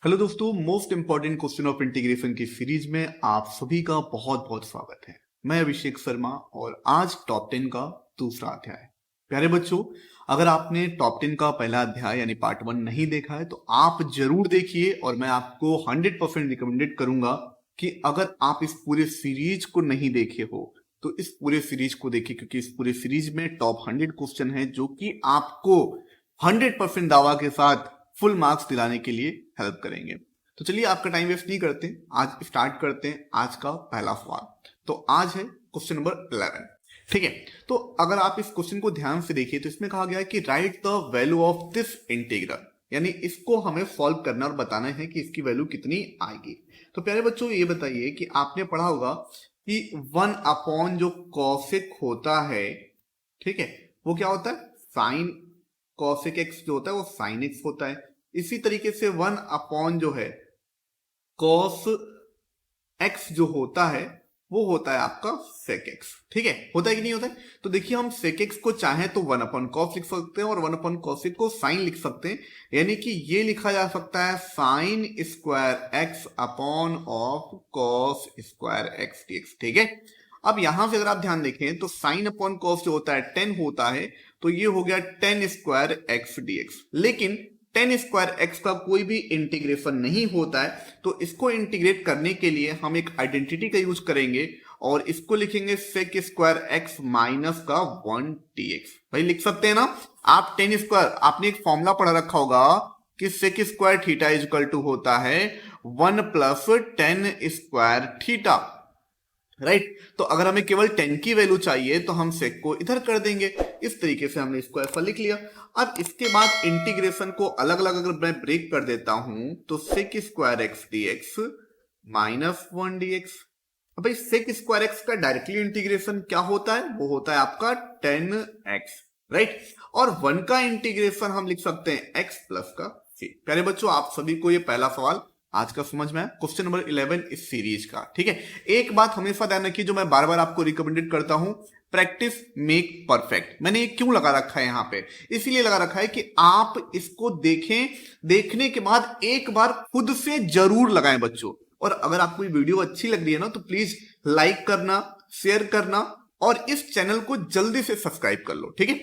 Hello दोस्तों, most important question of integration की series में आप सभी का बहुत बहुत स्वागत है। मैं अभिषेक शर्मा और आज टॉप 10 का दूसरा अध्याय। प्यारे बच्चों, अगर आपने टॉप 10 का पहला अध्याय यानी पार्ट 1 नहीं देखा है तो आप जरूर देखिए और मैं आपको 100% रिकमेंडेड करूंगा कि अगर आप इस पूरे सीरीज को नहीं देखे हो तो इस पूरे सीरीज को देखिए, क्योंकि इस पूरे सीरीज में टॉप 100 क्वेश्चन है जो कि आपको 100% दावा के साथ फुल मार्क्स दिलाने के लिए हेल्प करेंगे। तो चलिए आपका टाइम वेस्ट नहीं करते, आज स्टार्ट करते हैं आज का पहला सवाल। तो आज है क्वेश्चन नंबर 11। ठीक है, तो अगर आप इस क्वेश्चन को ध्यान से देखिए तो इसमें कहा गया है कि right the value of this integral, यानी इसको हमें सॉल्व करना और बताना है कि इसकी वैल्यू कितनी आएगी। तो प्यारे बच्चों ये बताइए कि आपने पढ़ा होगा कि 1 अपॉन जो कॉसेक होता है, ठीक है, वो क्या होता है, साइन कॉसेक एक्स जो होता है वो साइन एक्स होता है। इसी तरीके से 1 अपॉन जो है कॉस एक्स जो होता है वो होता है आपका सेक एक्स। ठीक है, होता है कि नहीं होता है? तो देखिए हम सेक एक्स को चाहें तो 1 अपॉन कॉस लिख सकते हैं और 1 अपॉन कॉसेक को साइन लिख सकते हैं, यानी कि ये लिखा जा सकता है sine square x upon of cos square x dx. ठीक है, अब यहां से अगर आप ध्यान देखें तो साइन अपॉन कॉस जो होता है 10 होता है, तो ये हो गया 10 स्क्वायर एक्स डीएक्स। लेकिन 10 स्क्वायर एक्स का कोई भी इंटीग्रेशन नहीं होता है, तो इसको इंटीग्रेट करने के लिए हम एक आइडेंटिटी का यूज करेंगे और इसको लिखेंगे सेक स्क्वायर एक्स माइनस का 1 डीएक्स। भाई लिख सकते हैं ना आप 10 स्क्वायर, आपने एक फॉर्मूला पढ़ा रखा होगा कि sec square theta is equal to होता है 1 प्लस 10 स्क्वायर थीटा, राइट। तो अगर हमें केवल 10 की वैल्यू चाहिए तो हम सेक को इधर कर देंगे। इस तरीके से हमने इसको ऐसा लिख लिया। अब इसके बाद इंटीग्रेशन को अलग अलग अगर मैं ब्रेक कर देता हूं तो sec square x dx minus 1 dx. अब भाई सेक स्क्वायर एक्स का डायरेक्टली इंटीग्रेशन क्या होता है, वो होता है आपका 10x, राइट। और 1 का इंटीग्रेशन हम लिख सकते हैं x प्लस का c। प्यारे बच्चों, आप सभी को ये पहला सवाल आज का समझ में आया, क्वेश्चन नंबर 11 इस सीरीज का। ठीक है, एक बात हमेशा ध्यान रखिए जो मैं बार बार आपको रिकमेंडेड करता हूं, प्रैक्टिस मेक परफेक्ट। मैंने ये क्यों लगा रखा है यहां पे, इसीलिए लगा रखा है कि आप इसको देखें, देखने के बाद एक बार खुद से जरूर लगाएं बच्चों। और अगर आपको ये वीडियो अच्छी लग रही है ना तो प्लीज लाइक करना, शेयर करना और इस चैनल को जल्दी से सब्सक्राइब कर लो। ठीक है,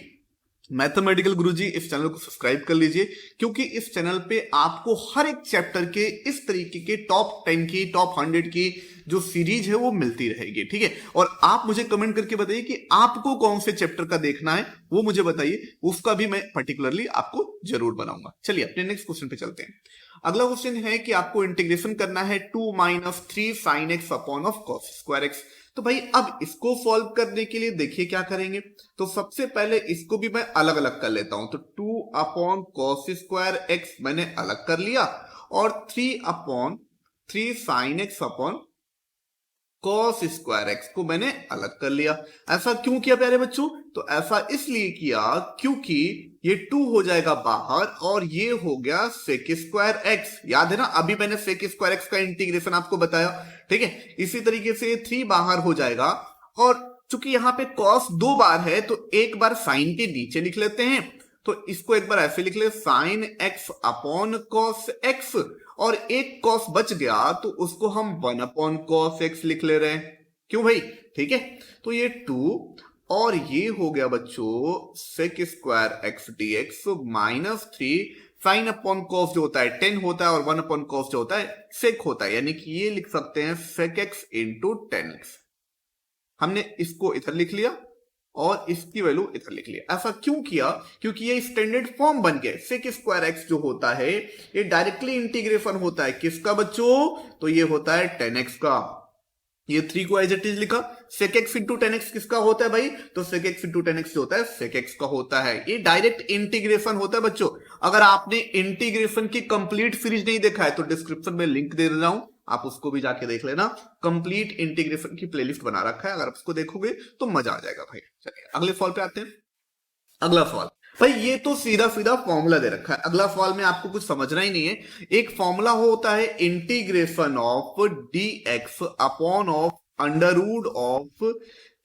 मैथमेटिकल गुरुजी इस चैनल को सब्सक्राइब कर लीजिए, क्योंकि इस चैनल पे आपको हर एक चैप्टर के इस तरीके के टॉप 10 की, टॉप 100 की जो सीरीज है वो मिलती रहेगी। ठीक है, और आप मुझे कमेंट करके बताइए कि आपको कौन से चैप्टर का देखना है, वो मुझे बताइए, उसका भी मैं पर्टिकुलरली आपको जरूर बनाऊंगा। चलिए अपने नेक्स्ट क्वेश्चन पे चलते हैं। अगला क्वेश्चन है कि आपको इंटीग्रेशन करना है 2 minus 3 sine x upon of cos square x. तो भाई अब इसको सॉल्व करने के लिए देखिए क्या करेंगे। तो सबसे पहले इसको भी मैं अलग अलग कर लेता हूं। तो 2 अपॉन कॉस स्क्वायर एक्स मैंने अलग कर लिया और 3 upon 3 sine x upon cos square x को मैंने अलग कर लिया। ऐसा क्यों किया प्यारे बच्चों? तो ऐसा इसलिए किया क्योंकि ये 2 हो जाएगा बाहर और ये हो गया सेक स्क्वायर एक्स। याद है ना, अभी मैंने सेक स्क्वायर एक्स का इंटीग्रेशन आपको बताया। ठीक है, इसी तरीके से 3 बाहर हो जाएगा और चूंकि यहां पे कॉस 2 बार है तो एक बार साइन के नीचे लिख लेते हैं। तो इसको एक बार ऐसे लिख ले, sine x upon cos x, और एक कॉस बच गया तो उसको हम 1 अपॉन कॉस एक्स लिख ले रहे हैं। क्यों भाई? ठीक है, तो ये 2 और ये हो गया बच्चों sec square x dx minus 3 sine upon cos जो होता है 10 होता है और 1 अपॉन कॉस जो होता है सेक होता है, यानी कि ये लिख सकते हैं सेक एक्स इंटू 10x। हमने इसको इधर लिख लिया और इसकी वैल्यू इधर लिख लिया। ऐसा क्यों किया? क्योंकि ये स्टैंडर्ड फॉर्म बन गया। सेक स्क्वायर एक्स जो होता है ये डायरेक्टली इंटीग्रेशन होता है किसका बच्चों? तो ये होता है 10x का। ये 3 को एज इट इज लिखा। सेक एक्स इंटू 10x किसका होता है भाई? तो सेक एक्स इंटू 10x जो होता है सेक एक्स का होता है। ये डायरेक्ट इंटीग्रेशन होता है बच्चों। अगर आपने इंटीग्रेशन की कंप्लीट सीरीज नहीं देखा है तो डिस्क्रिप्शन में लिंक दे रहा हूं, आप उसको भी जाके देख लेना। कंप्लीट इंटीग्रेशन की प्लेलिस्ट बना रखा है, अगर आप उसको देखोगे तो मजा आ जाएगा भाई। चलिए अगले सवाल पे आते हैं। अगला सवाल भाई, ये तो सीधा सीधा फॉर्मूला दे रखा है। अगला सवाल में आपको कुछ समझना ही नहीं है। एक फॉर्मूला होता है integration of D x upon of under root of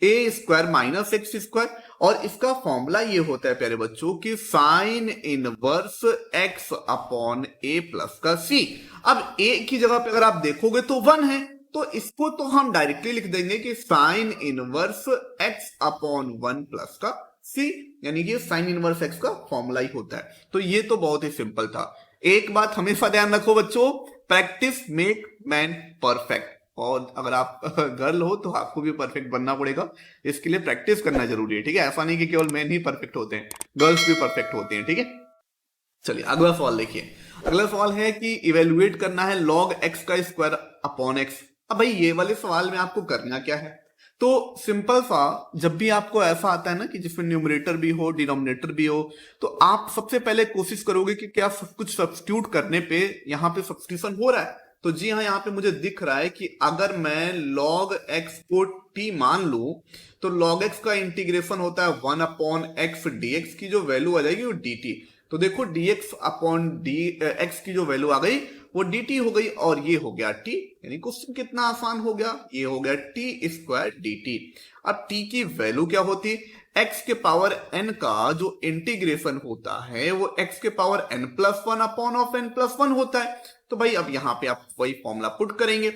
A square minus x square, और इसका फॉर्मूला ये होता है प्यारे बच्चों कि साइन इनवर्स एक्स अपॉन ए प्लस का सी। अब ए की जगह पे अगर आप देखोगे तो 1 है, तो इसको तो हम डायरेक्टली लिख देंगे कि sine inverse x upon 1 plus का सी, यानी कि साइन इनवर्स एक्स का फॉर्मूला ही होता है। तो ये तो बहुत ही सिंपल था। एक बात हमेशा ध्यान रखो बच्चों, प्रैक्टिस मेक मैन परफेक्ट, और अगर आप गर्ल हो तो आपको भी परफेक्ट बनना पड़ेगा, इसके लिए प्रैक्टिस करना जरूरी है, ठीक है। ऐसा नहीं कि केवल मैन ही परफेक्ट होते हैं, गर्ल्स भी परफेक्ट होते हैं, ठीक है। चलिए अगला सवाल देखिए। अगला सवाल है कि इवेल्युएट करना है log x का स्क्वायर अपॉन x। अब भाई ये वाले सवाल में आपको करना क्या है, तो सिंपल सा, जब भी आपको ऐसा आता है ना कि जिसमें न्यूमरेटर भी हो डिनोमिनेटर भी हो, तो आप सबसे पहले कोशिश करोगे कि क्या सब कुछ सब्स्टिट्यूट करने पे यहाँ पे सब्स्टिट्यूशन हो रहा है। तो जी हाँ, यहाँ पे मुझे दिख रहा है कि अगर मैं log x को t मान लूं तो log x का इंटीग्रेशन होता है 1 अपॉन x dx की जो वैल्यू आ जाएगी वो dt। तो देखो dx अपॉन x की जो वैल्यू आ गई वो dt हो गई, और ये हो गया t, यानी क्वेश्चन कितना आसान हो गया, ये हो गया t स्क्वायर dt। अब t की वैल्यू क्या होती, x के पावर n का जो इंटीग्रेशन होता है वो x के power n plus 1 upon of n plus 1 होता है। तो भाई अब यहां पे आप वही फॉर्मूला पुट करेंगे,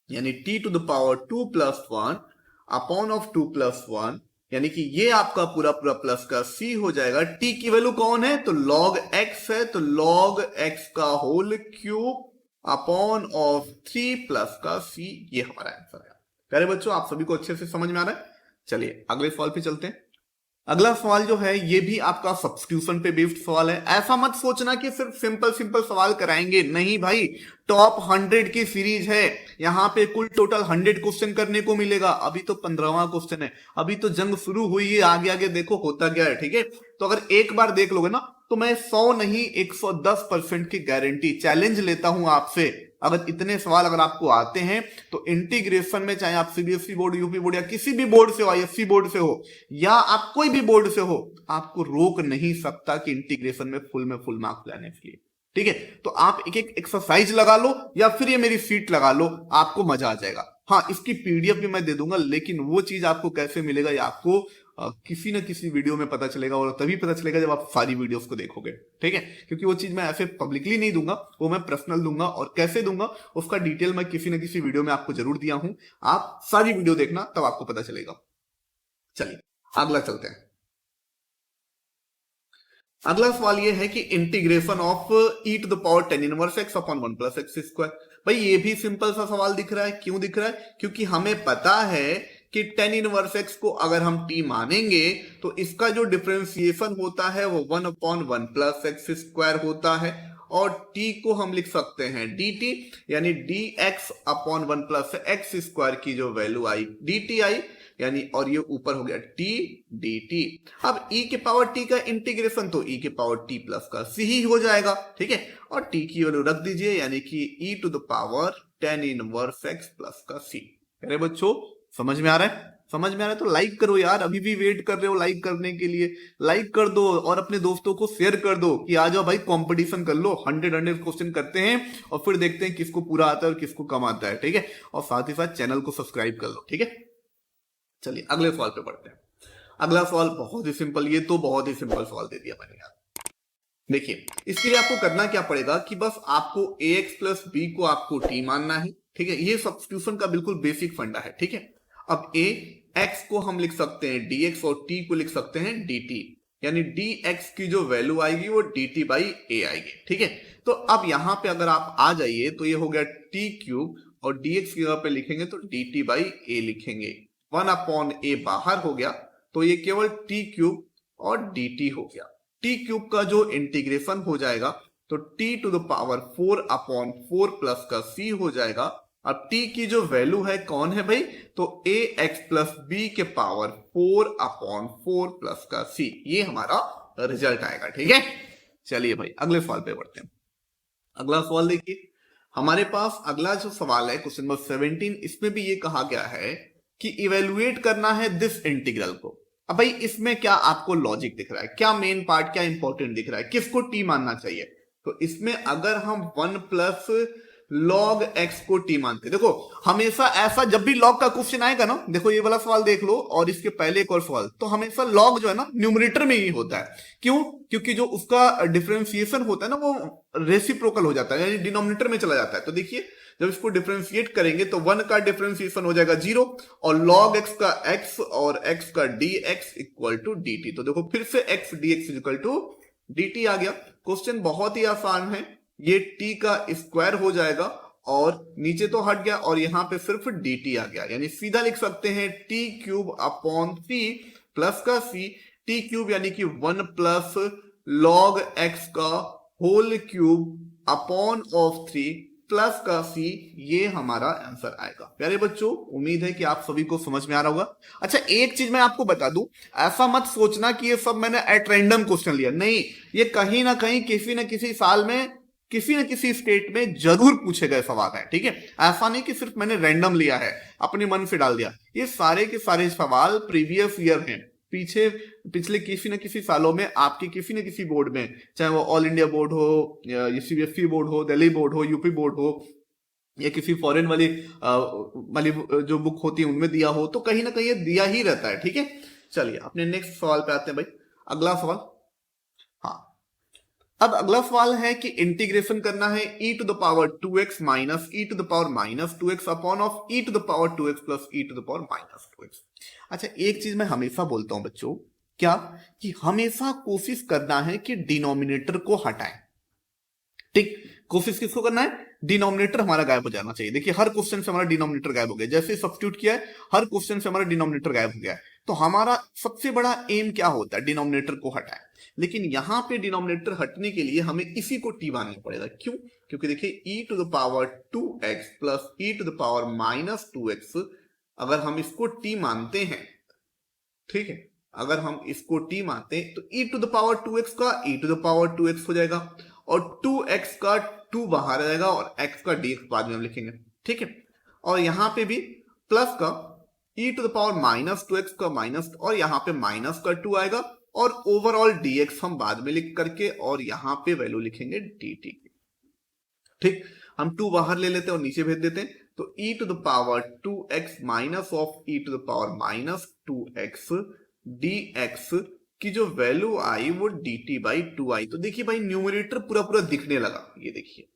यानी t to the power 2 plus 1 upon of 2 plus 1, यानी कि ये आपका पूरा पूरा प्लस का c हो जाएगा। t की वैल्यू कौन है, तो log x है, तो log x का whole cube upon of 3 plus का c, ये हमारा आंसर है। प्यारे बच्चों, आप सभी को अच्छे से समझ में आ रहा है। चलिए अगले सवाल पे चलते हैं। अगला सवाल जो है ये भी आपका सब्स्टिट्यूशन पे बेस्ड सवाल है। ऐसा मत सोचना कि सिर्फ सिंपल सिंपल सवाल कराएंगे, नहीं भाई, टॉप 100 की सीरीज है, यहाँ पे कुल टोटल 100 क्वेश्चन करने को मिलेगा। अभी तो 15वां क्वेश्चन है, अभी तो जंग शुरू हुई है, आगे आगे देखो होता क्या है, ठीक है। तो अगर एक बार देख लोगे ना, तो मैं 100 नहीं 110% की गारंटी चैलेंज लेता हूं आपसे, अगर इतने सवाल अगर आपको आते हैं तो इंटीग्रेशन में, चाहे आप सीबीएसई बोर्ड, यूपी बोर्ड या किसी भी बोर्ड से हो, आईएफसी बोर्ड से हो या आप कोई भी बोर्ड से हो, आपको रोक नहीं सकता कि इंटीग्रेशन में फुल मार्क्स लाने के लिए, ठीक है। तो आप एक एक एक्सरसाइज लगा लो या फिर ये मेरी सीट लगा लो, आपको मजा आ जाएगा। हाँ, इसकी पीडीएफ भी मैं दे दूंगा, लेकिन वो चीज आपको कैसे मिलेगा ये आपको किसी ना किसी वीडियो में पता चलेगा, और तभी पता चलेगा जब आप सारी वीडियोस को देखोगे, ठीक है। क्योंकि वो चीज मैं ऐसे पब्लिकली नहीं दूंगा, वो मैं पर्सनल दूंगा, और कैसे दूंगा उसका डिटेल मैं किसी ना किसी वीडियो में आपको जरूर दिया हूं। आप सारी वीडियो देखना, तब आपको पता चलेगा। चलिए अगला चलते हैं। अगला सवाल ये है कि integration of e to the power 10 inverse x upon 1 plus x square. भाई ये भी सिंपल सा सवाल दिख रहा है, क्यों दिख रहा है, क्योंकि हमें पता है कि 10 इनवर्स x को अगर हम t मानेंगे तो इसका जो डिफरेंशिएशन होता है वो 1 अपॉन 1 प्लस एक्स स्क्वायर होता है, और t को हम लिख सकते हैं dt, यानी dx upon 1 plus x square की जो वैल्यू आई dt आई, यानी, और ये ऊपर हो गया t dt। अब e के पावर t का इंटीग्रेशन तो e के पावर t प्लस का c ही हो जाएगा, ठीक है। और t की वैल्यू रख दीजिए, यानी कि e to the power 10 inverse x plus का c। अरे बच्चों, समझ में आ रहा है, समझ में आ रहा है तो लाइक करो यार, अभी भी वेट कर रहे हो लाइक करने के लिए, लाइक कर दो और अपने दोस्तों को शेयर कर दो कि आ जाओ भाई कंपटीशन कर लो, 100 क्वेश्चन करते हैं और फिर देखते हैं किसको पूरा आता है और किसको कम आता है, ठीक है। और साथ ही साथ चैनल को सब्सक्राइब कर लो, ठीक है। चलिए अगले सवाल पे बढ़ते हैं। अगला सवाल बहुत ही सिंपल, ये तो बहुत ही सिंपल सवाल दे दिया मैंने यार। देखिए इसके लिए आपको करना क्या पड़ेगा कि बस आपको ax प्लस बी को आपको t मानना है, ठीक है। ये सब्स्टिट्यूशन का बिल्कुल बेसिक फंडा है, ठीक है। अब x को हम लिख सकते हैं dx और t को लिख सकते हैं dt, यानी dx की जो वैल्यू आएगी वो dt बाई a आएगी, ठीक है। तो अब यहां पे अगर आप आ जाइए तो ये हो गया t क्यूब, और dx की जगह पे लिखेंगे तो dt बाई a लिखेंगे, 1 अपॉन a बाहर हो गया, तो ये केवल t क्यूब और dt हो गया। t क्यूब का जो इंटीग्रेशन हो जाएगा तो t to the power 4 upon 4 plus का c हो जाएगा। अब t की जो वैल्यू है कौन है भाई, तो ax प्लस b के पावर 4 अपॉन 4 प्लस का c, ये हमारा रिजल्ट आएगा, ठीक है। चलिए भाई अगले सवाल पे बढ़ते हैं। अगला सवाल देखिए, हमारे पास अगला जो सवाल है क्वेश्चन नंबर 17, इसमें भी ये कहा गया है कि इवेल्युएट करना है दिस इंटीग्रल को। अब भाई इसमें क्या आपको लॉजिक दिख रहा है, क्या मेन पार्ट, क्या इंपॉर्टेंट दिख रहा है, किसको t मानना चाहिए। तो इसमें अगर हम 1 प्लस log x को t मानते हैं। देखो हमेशा ऐसा जब भी log का क्वेश्चन आएगा ना, देखो ये वाला सवाल देख लो और इसके पहले एक और सवाल, तो हमेशा log जो है ना न्यूमरेटर में ही होता है। क्यों? क्योंकि जो उसका डिफरेंशिएशन होता है ना वो रेसिप्रोकल हो जाता है, यानी डिनोमिनेटर में चला जाता है। तो देखिए जब इसको डिफरेंशिएट करेंगे तो 1 का डिफरेंशिएशन हो जाएगा 0 और log x का x और x का dx इक्वल टू dt। तो देखो फिर से x dx equal to dt आ गया। क्वेश्चन बहुत ही आसान है, ये t का स्क्वायर हो जाएगा और नीचे तो हट गया और यहां पे सिर्फ dt आ गया, यानी सीधा लिख सकते हैं t cube upon c plus का c, t क्यूब यानी कि 1 प्लस log x का whole cube upon of 3 plus का c, ये हमारा आंसर आएगा। प्यारे बच्चों उम्मीद है कि आप सभी को समझ में आ रहा होगा। अच्छा एक चीज मैं आपको बता दूं, ऐसा मत सोचना कि ये सब मैंने एट रैंडम क्वेश्चन लिया, नहीं, ये कहीं ना कहीं किसी न किसी साल में किसी न किसी स्टेट में जरूर पूछे गए सवाल है, ठीक है। ऐसा नहीं कि सिर्फ मैंने रैंडम लिया है, अपने मन से डाल दिया, ये सारे के सारे सवाल प्रीवियस ईयर हैं, पिछले किसी न किसी सालों में आपके किसी न किसी बोर्ड में, चाहे वो ऑल इंडिया बोर्ड हो या सीबीएसई बोर्ड हो, दिल्ली बोर्ड हो, यूपी बोर्ड हो या किसी फॉरेन वाली जो बुक होती है उनमें दिया हो, तो कहीं ना कहीं ये दिया ही रहता है, ठीक है। चलिए अपने नेक्स्ट सवाल पे आते हैं भाई, अगला सवाल। हाँ, अब अगला सवाल है कि इंटीग्रेशन करना है e to the power 2x minus e to the power minus 2x upon of e to the power 2x plus e to the power minus 2x। अच्छा एक चीज मैं हमेशा बोलता हूं बच्चों, क्या कि हमेशा कोशिश करना है कि डिनोमिनेटर को हटाएं, ठीक। कोशिश किसको करना है? डिनोमिनेटर हमारा गायब हो जाना चाहिए। देखिए हर क्वेश्चन से हमारा डिनोमिनेटर गायब हो गया, जैसे सब्स्टिट्यूट किया है हर क्वेश्चन से हमारा डिनोमिनेटर गायब हो गया है। तो हमारा सबसे बड़ा एम क्या होता है? डिनोमिनेटर को हटाएं। लेकिन यहां पे डिनोमिनेटर हटने के लिए हमें इसी को टी मानना पड़ेगा। क्यों? क्योंकि देखिए e to the power 2x plus e to the power minus 2x, अगर हम इसको t मानते हैं, ठीक है, अगर हम इसको t मानते हैं तो e to the power 2x का e to the power 2x हो जाएगा और 2x का 2 बाहर आ जाएगा और x का dx बाद में हम लिखेंगे, ठीक है। और यहां पे भी प्लस का e to the power minus 2x का माइनस और यहां पे माइनस का 2 आएगा और ओवरऑल dx हम बाद में लिख करके और यहां पे वैल्यू लिखेंगे dt, ठीक। हम 2 बाहर ले लेते हैं और नीचे भेज देते हैं, तो e to the power 2x minus of e to the power minus 2x dx की जो वैल्यू आई वो dt बाई 2 आई। तो देखिए भाई न्यूमरेटर पूरा पूरा दिखने लगा, ये देखिए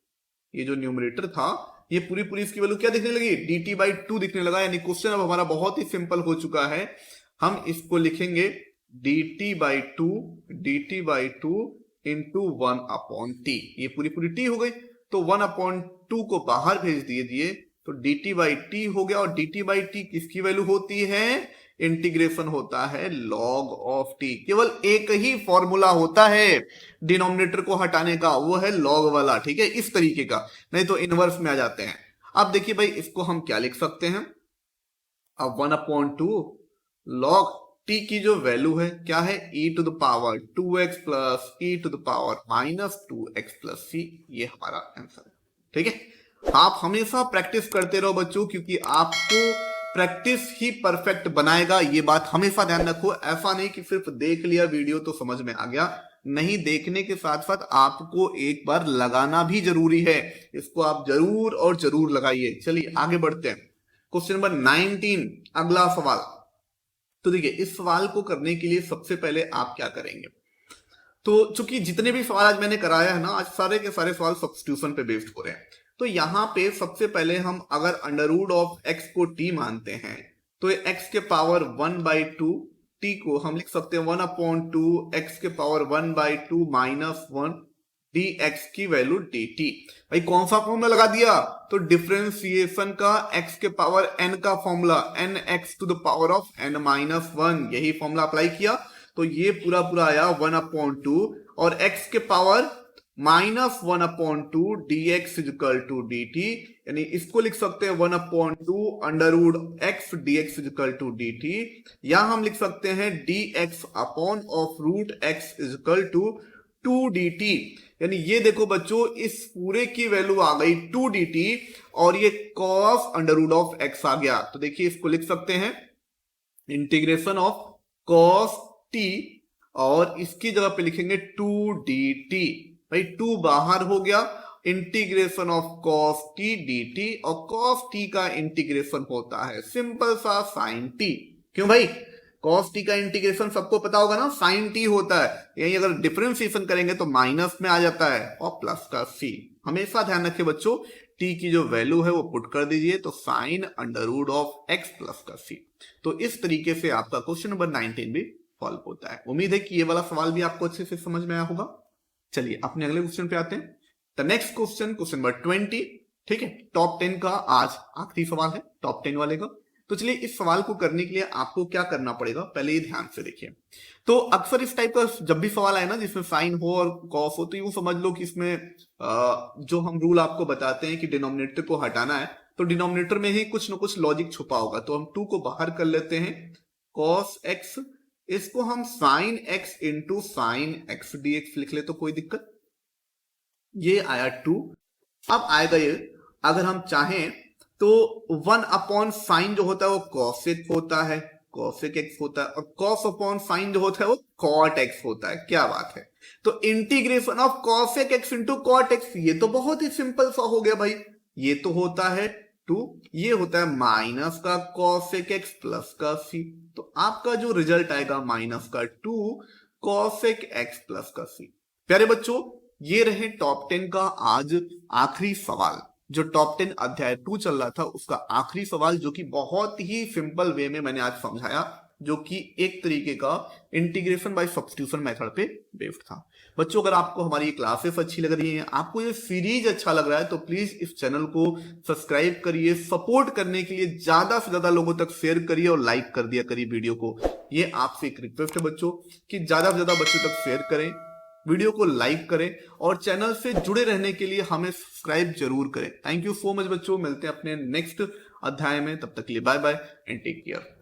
ये जो न्यूमरेटर था ये पूरी पूरी इसकी वैल्यू क्या दिखने लगी? dt बाई 2 दिखने लगा। यानी क्वेश्चन अब हमारा बहुत ही सिंपल हो चुका है, हम इसको लिखेंगे dt by 2 into 1 upon T, ये पूरी पूरी टी हो गई, तो 1 अपॉन 2 को बाहर भेज दिए तो dt बाई टी हो गया। और dt बाई टी किसकी वैल्यू होती है? इंटीग्रेशन होता है log ऑफ t। केवल एक ही फॉर्मूला होता है डिनोमिनेटर को हटाने का, वो है log वाला, ठीक है, इस तरीके का, नहीं तो इनवर्स में आ जाते हैं। अब देखिए भाई इसको हम क्या लिख सकते हैं, अब 1 अपॉन 2 log t की जो वैल्यू है क्या है? e to the power 2x plus e to the power minus 2x plus c, ये हमारा आंसर है, ठीक है। आप हमेशा प्रैक्टिस करते रहो बच्चों, क्योंकि आपको प्रैक्टिस ही परफेक्ट बनाएगा, ये बात हमेशा ध्यान रखो। ऐसा नहीं कि सिर्फ देख लिया वीडियो तो समझ में आ गया, नहीं, देखने के साथ साथ आपको एक बार लगाना भी जरूरी है, इसको आप जरूर और जरूर लगाइए। चलिए आगे बढ़ते हैं, क्वेश्चन नंबर 19 अगला सवाल। तो देखिए इस सवाल को करने के लिए सबसे पहले आप क्या करेंगे, तो चूंकि जितने भी सवाल आज मैंने कराया है ना, आज सारे के सारे सवाल सब्स्टिट्यूशन पे बेस्ड हो रहे हैं, तो यहां पे सबसे पहले हम अगर अंडर रूट ऑफ x को t मानते हैं तो x के पावर 1/2 t को हम लिख सकते हैं 1 अपॉन 2 x के पावर 1/2 माइनस 1 dx की वैल्यू dt। भाई कौन सा फॉर्मूला लगा दिया? तो डिफरेंशिएशन का x के पावर n का formula, nx to the power of n minus 1, यही फॉर्मूला अप्लाई किया, तो ये पूरा पूरा आया 1 अपॉन 2 और x के power minus 1 upon 2 dx equal to dt, यानी इसको लिख सकते हैं 1 upon 2 under root x dx equal to dt, या हम लिख सकते हैं dx upon of root x equal to 2 dt। यानी ये देखो बच्चों इस पूरे की वैल्यू आ गई 2 dt और ये cos under root of x आ गया, तो देखिए इसको लिख सकते हैं इंटीग्रेशन ऑफ cos t और इसकी जगह पे लिखेंगे 2 dt। भाई 2 बाहर हो गया integration of cos t dt और cos t का इंटीग्रेशन होता है सिंपल सा sin t। क्यों भाई? cos t का इंटीग्रेशन सबको पता होगा ना, sin t होता है। यही अगर डिफरेंशिएशन करेंगे तो माइनस में आ जाता है और प्लस का c। हमेशा ध्यान रखिए बच्चों, t की जो वैल्यू है वो पुट कर दीजिए तो sin under root of x plus का c। तो इस तरीके से आपका क्वेश्चन नंबर 19 भी सॉल्व होता है। उम्मीद है कि ये वाला सवाल भी आपको अच्छे से समझ में आया होगा। चलिए अपने अगले क्वेश्चन पे आते हैं। The next question, question number 20, ठीक है, टॉप 10 का आज आखिरी सवाल है टॉप 10 वाले का। तो चलिए इस सवाल को करने के लिए आपको क्या करना पड़ेगा, पहले ये ध्यान से देखिए। तो अक्सर इस टाइप का जब भी सवाल आए ना जिसमें साइन हो और कॉस हो, तो यूं समझ लो कि इसमें जो हम रूल आपको बताते हैं कि डिनोमिनेटर को हटाना है, तो डिनोमिनेटर में ही कुछ ना कुछ लॉजिक छुपा होगा। तो हम 2 को बाहर कर लेते हैं, कॉस एक्स, इसको हम sine x into sine x dx लिख ले तो कोई दिक्कत। ये आया 2। अब आएगा ये, अगर हम चाहें तो 1 अपॉन साइन जो होता है वो कॉसेक होता है, कॉसेक एक्स होता है, और कॉस अपॉन साइन जो होता है वो कॉट एक्स होता है। क्या बात है? तो integration of cosec x into cot x, ये तो बहुत ही सिंपल सा हो गया भाई। ये तो होता है 2, ये होता है माइनस का कॉसेक एक्स प्लस का सी। तो आपका जो रिजल्ट आएगा माइनस का 2 कॉसेक एक्स प्लस का सी। प्यारे बच्चों, ये रहे टॉप 10 का आज आखिरी सवाल। जो टॉप 10 अध्याय 2 चल रहा था उसका आखिरी सवाल, जो कि बहुत ही सिंपल वे में मैंने आज समझाया, जो कि एक तरीके का इंटीग्रेशन बाय सब्स्टिट्यूशन मेथड पे बेस्ड था। बच्चों, अगर आपको हमारी ये क्लासेस अच्छी लग रही हैं, आपको ये सीरीज अच्छा लग रहा है, तो प्लीज इस चैनल को सब्सक्राइब करिए। सपोर्ट करने के लिए ज्यादा से ज्यादा लोगों तक शेयर करिए और लाइक कर दिया करिए वीडियो को। ये आपसे एक रिक्वेस्ट है बच्चों कि ज्यादा से ज्यादा बच्चों तक शेयर करें, वीडियो को लाइक करें और चैनल से जुड़े रहने के लिए हमें सब्सक्राइब जरूर करें। थैंक यू सो मच बच्चों, मिलते हैं अपने नेक्स्ट अध्याय में। तब तक के लिए bye bye and take care.